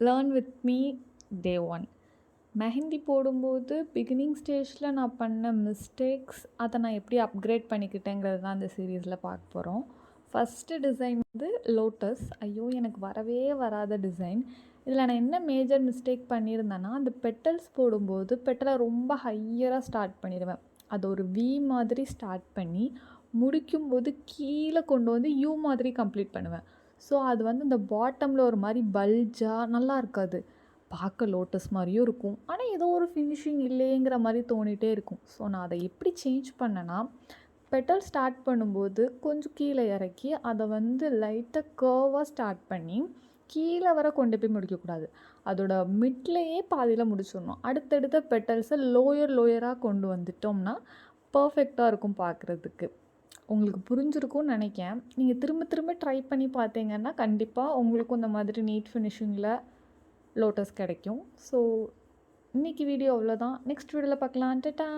Learn with me டே 1. மெஹந்தி போடும்போது beginning ஸ்டேஜில் நான் பண்ண மிஸ்டேக்ஸ், அதை நான் எப்படி அப்கிரேட் பண்ணிக்கிட்டேங்கிறது தான் இந்த சீரீஸில் பார்க்க போகிறோம். ஃபஸ்ட்டு டிசைன் வந்து லோட்டஸ். ஐயோ, எனக்கு வரவே வராத டிசைன். இதில் நான் என்ன மேஜர் மிஸ்டேக் பண்ணியிருந்தேன்னா, அந்த பெட்டல்ஸ் போடும்போது பெட்டலை ரொம்ப ஹையராக ஸ்டார்ட் பண்ணிடுவேன். அது ஒரு வி மாதிரி ஸ்டார்ட் பண்ணி முடிக்கும்போது கீழே கொண்டு வந்து யூ மாதிரி கம்ப்ளீட் பண்ணுவேன். ஸோ அது வந்து இந்த பாட்டமில் ஒரு மாதிரி பல்ஜாக நல்லா இருக்காது. பார்க்க லோட்டஸ் மாதிரியும் இருக்கும், ஆனால் ஏதோ ஒரு ஃபினிஷிங் இல்லைங்கிற மாதிரி தோணிகிட்டே இருக்கும். ஸோ நான் அதை எப்படி சேஞ்ச் பண்ணேன்னா, பெட்டல் ஸ்டார்ட் பண்ணும்போது கொஞ்சம் கீழே இறக்கி அதை வந்து லைட்டாக கர்வாக ஸ்டார்ட் பண்ணி கீழே வர கொண்டு போய் முடிக்கக்கூடாது. அதோட மிட்லேயே பாதியில் முடிச்சிடணும். அடுத்தடுத்த பெட்டல்ஸை லோயராக கொண்டு வந்துட்டோம்னா பர்ஃபெக்டாக இருக்கும் பார்க்குறதுக்கு. உங்களுக்கு புரிஞ்சிருக்கும்னு நினைக்கிறேன். நீங்கள் திரும்ப திரும்ப ட்ரை பண்ணி பார்த்தீங்கன்னா கண்டிப்பாக உங்களுக்கும் இந்த மாதிரி நீட் ஃபினிஷிங்கில் லோட்டஸ் கிடைக்கும். ஸோ இன்றைக்கி வீடியோ அவ்வளோதான். நெக்ஸ்ட் வீடியோவில் பார்க்கலாம். டாடா.